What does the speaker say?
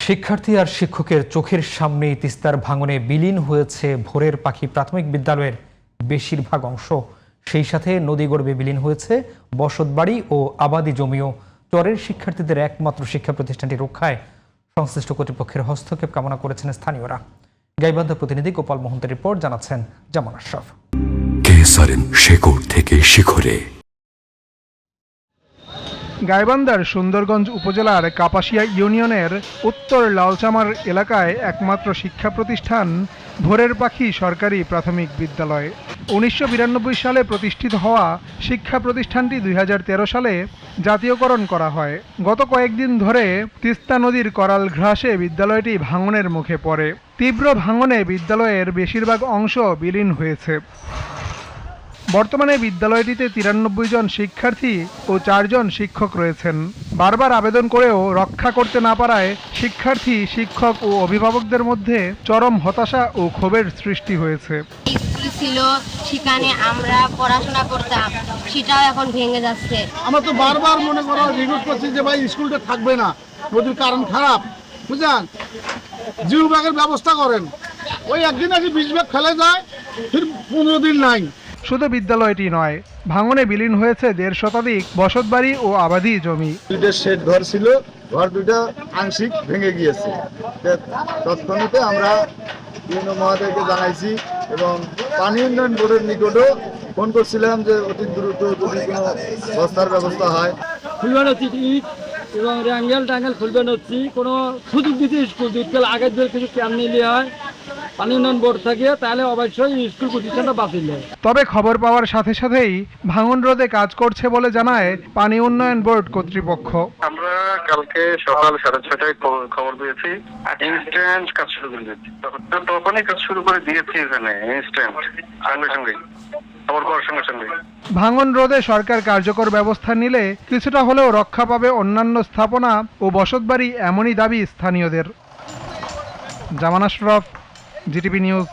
শিক্ষার্থী আর শিক্ষকের চোখের সামনেই তিস্তার ভাঙনে বিলীন হয়েছে ভোরের পাখি প্রাথমিক বিদ্যালয়ের বেশিরভাগ অংশ। সেই সাথে নদীগর্ভে বিলীন হয়েছে বসতবাড়ি ও আবাদি জমিও। চরের শিক্ষার্থীদের একমাত্র শিক্ষা প্রতিষ্ঠানটি রক্ষায় সংশ্লিষ্ট কর্তৃপক্ষের হস্তক্ষেপ কামনা করেছেন স্থানীয়রা। গাইবান্ধা প্রতিনিধি গোপাল মোহন্তের রিপোর্ট, জানাচ্ছেন জামান আশরাফ। শেকড় থেকে শিখরে। গাইবান্ধার সুন্দরগঞ্জ উপজেলার কাপাসিয়া ইউনিয়নের উত্তর লালচামার এলাকায় একমাত্র শিক্ষা প্রতিষ্ঠান ভোরের পাখি সরকারি প্রাথমিক বিদ্যালয়। 1992 সালে প্রতিষ্ঠিত হওয়া শিক্ষা প্রতিষ্ঠানটি 2013 সালে জাতীয়করণ করা হয়। গত কয়েকদিন ধরে তিস্তা নদীর করাল ঘ্রাসে বিদ্যালয়টি ভাঙনের মুখে পড়ে। তীব্র ভাঙনে বিদ্যালয়ের বেশিরভাগ অংশ বিলীন হয়েছে। বর্তমানে বিদ্যালয়টিতে 93 জন শিক্ষার্থী ও 4 জন শিক্ষক রয়েছেন। বারবার আবেদন করেও রক্ষা করতে না পারায় শিক্ষার্থী, শিক্ষক ও অভিভাবকদের মধ্যে চরম হতাশা ও ক্ষোভের সৃষ্টি হয়েছে। স্কুল ছিল, সেখানে আমরা পড়াশোনা করতাম, সেটাও এখন ভেঙে যাচ্ছে। আমরা তো বারবার মনে করো রিকোয়েস্ট করছি যে ভাই স্কুলটা থাকবে না, নদীর কারণ খারাপ, বুঝলেন, জিও ব্যাগের ব্যবস্থা করেন। ওই একদিন আগে 20 ব্যাগ ফেলে যায়, ফির 15 দিন নাই। শুধু বিদ্যালয়টি নয়, ভাঙনে বিলীন হয়েছে 1.5 শতাধিক বসতবাড়ি ও আবাদি জমি। দুইটা শেড ঘর ছিল, ঘর দুইটা আংশিক ভেঙে গিয়েছে। তৎক্ষণাৎ আমরা বিভিন্ন মহাদেরকে জানাইছি এবং পানি উন্নয়ন বোর্ডের নিকটও ফোন করছিলাম যে অতি দ্রুত যদি কোনো বস্তার ব্যবস্থা হয়। ফুলবানো ইট এবং ট্যাঙ্গেল ফুলবানো কোনো সুযোগ দিতে স্কুল দুধকাল আগের দিন কিছু ক্যাম্প নিলে হয়, পানি উন্নয়ন বোর্ড থাকে, তাহলে অবশ্যই স্কুল প্রতিষ্ঠানটা বাঁচিলে। তবে খবর পাওয়ার সাথে সাথেই ভাঙন রোধে কাজ করছে বলে জানায় পানি উন্নয়ন বোর্ড কর্তৃপক্ষ। আমরা কালকে সকাল 6:30টায় খবর পেয়েছি, ইনস্ট্যান্ট কাজ শুরু করে দিয়েছি। তখনই কাজ শুরু করে দিয়েছি, এখানে ইনস্ট্যান্ট সঙ্গে সঙ্গে খবর পাওয়ার সঙ্গে সঙ্গে। ভাঙন রোধে সরকার কার্যকর ব্যবস্থা নিলে কিছুটা হলেও রক্ষা পাবে অন্যান্য স্থাপনা ও বসতবাড়ি, এমনই দাবি স্থানীয়দের। জামান আশরাফ, জিটিভি নিউজ।